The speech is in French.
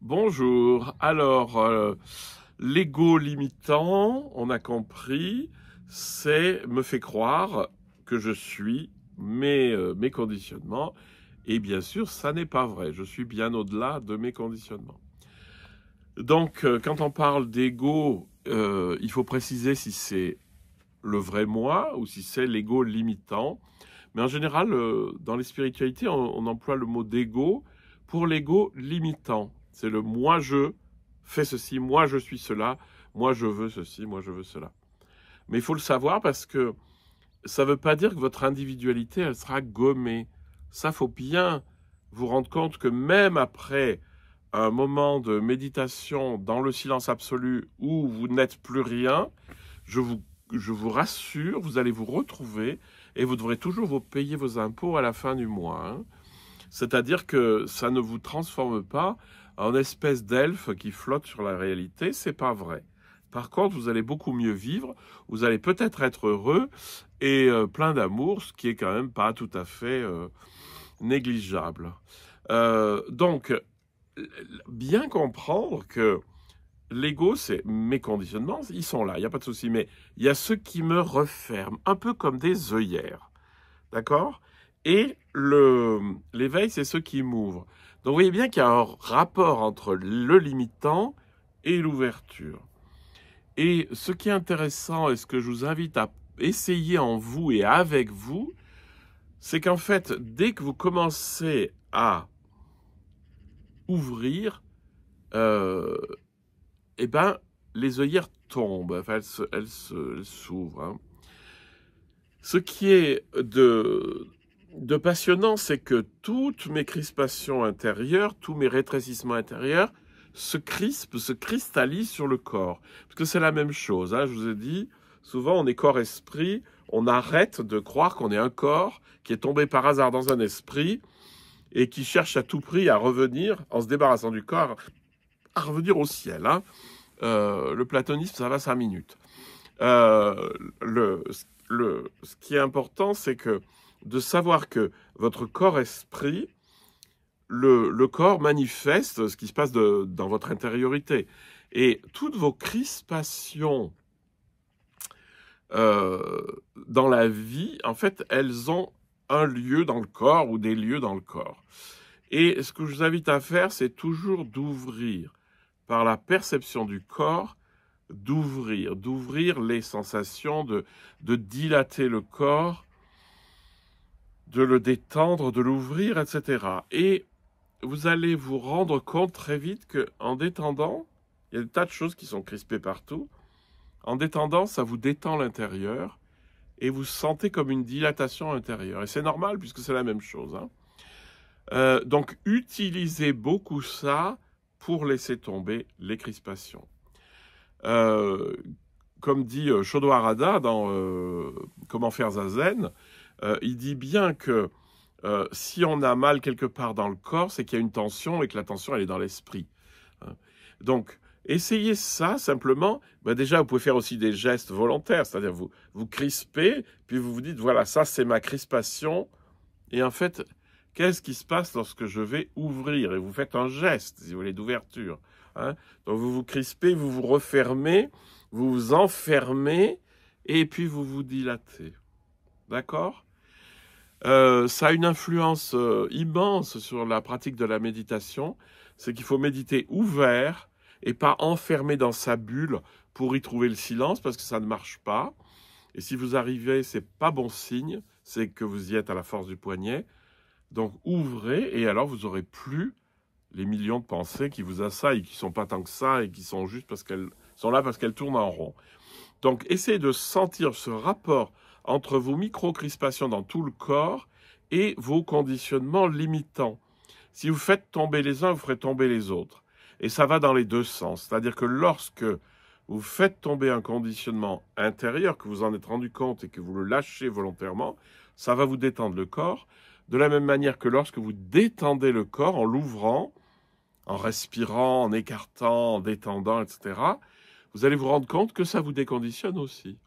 Bonjour. Alors, l'ego limitant, on a compris, me fait croire que je suis mes conditionnements. Et bien sûr, ça n'est pas vrai. Je suis bien au-delà de mes conditionnements. Donc, quand on parle d'ego, il faut préciser si c'est le vrai moi ou si c'est l'ego limitant. Mais en général, dans les spiritualités, on emploie le mot d'ego pour l'ego limitant. C'est le moi je fais ceci, moi je suis cela, moi je veux ceci, moi je veux cela. Mais il faut le savoir parce que ça ne veut pas dire que votre individualité, elle sera gommée. Ça, faut bien vous rendre compte que même après un moment de méditation dans le silence absolu où vous n'êtes plus rien, je vous rassure, vous allez vous retrouver et vous devrez toujours vous payer vos impôts à la fin du mois. Hein. C'est-à-dire que ça ne vous transforme pas en espèce d'elfe qui flotte sur la réalité, c'est pas vrai. Par contre, vous allez beaucoup mieux vivre, vous allez peut-être être heureux et plein d'amour, ce qui est quand même pas tout à fait négligeable. Donc, bien comprendre que l'ego, c'est mes conditionnements, ils sont là, il n'y a pas de souci, mais il y a ceux qui me referment, un peu comme des œillères, d'accord? Et l'éveil, c'est ceux qui m'ouvrent. Donc vous voyez bien qu'il y a un rapport entre le limitant et l'ouverture. Et ce qui est intéressant, et ce que je vous invite à essayer en vous et avec vous, c'est qu'en fait, dès que vous commencez à ouvrir, eh ben, les œillères tombent, enfin, elles s'ouvrent. Hein. Ce qui est de passionnant, c'est que toutes mes crispations intérieures, tous mes rétrécissements intérieurs se crispent, se cristallisent sur le corps. Parce que c'est la même chose, hein, je vous ai dit, souvent on est corps-esprit, on arrête de croire qu'on est un corps qui est tombé par hasard dans un esprit et qui cherche à tout prix à revenir, en se débarrassant du corps, à revenir au ciel. Hein. Le platonisme, ça va 5 minutes. Ce qui est important, c'est que de savoir que votre corps-esprit, le corps manifeste ce qui se passe dans votre intériorité. Et toutes vos crispations dans la vie, en fait, elles ont un lieu dans le corps ou des lieux dans le corps. Et ce que je vous invite à faire, c'est toujours d'ouvrir par la perception du corps, d'ouvrir les sensations, de dilater le corps, de le détendre, de l'ouvrir, etc. Et vous allez vous rendre compte très vite qu'en détendant, il y a des tas de choses qui sont crispées partout, en détendant, ça vous détend l'intérieur et vous sentez comme une dilatation intérieure. Et c'est normal puisque c'est la même chose. Hein. Donc, utilisez beaucoup ça pour laisser tomber les crispations. Comme dit Shodo Harada dans Comment faire Zazen, il dit bien que si on a mal quelque part dans le corps, c'est qu'il y a une tension et que la tension, elle est dans l'esprit. Hein. Donc, essayez ça simplement. Ben déjà, vous pouvez faire aussi des gestes volontaires, c'est-à-dire vous crispez, puis vous vous dites, voilà, ça c'est ma crispation. Et en fait, qu'est-ce qui se passe lorsque je vais ouvrir? Et vous faites un geste, si vous voulez, d'ouverture. Hein. Donc vous vous crispez, vous vous refermez, vous vous enfermez, et puis vous vous dilatez. D'accord? Ça a une influence immense sur la pratique de la méditation. C'est qu'il faut méditer ouvert et pas enfermé dans sa bulle pour y trouver le silence, parce que ça ne marche pas. Et si vous arrivez, c'est pas bon signe, c'est que vous y êtes à la force du poignet. Donc ouvrez, et alors vous aurez plus les millions de pensées qui vous assaillent, qui sont pas tant que ça, et qui sont juste parce qu'elles sont là parce qu'elles tournent en rond. Donc essayez de sentir ce rapport entre vos micro-crispations dans tout le corps et vos conditionnements limitants. Si vous faites tomber les uns, vous ferez tomber les autres. Et ça va dans les deux sens. C'est-à-dire que lorsque vous faites tomber un conditionnement intérieur, que vous en êtes rendu compte et que vous le lâchez volontairement, ça va vous détendre le corps. De la même manière que lorsque vous détendez le corps en l'ouvrant, en respirant, en écartant, en détendant, etc., vous allez vous rendre compte que ça vous déconditionne aussi.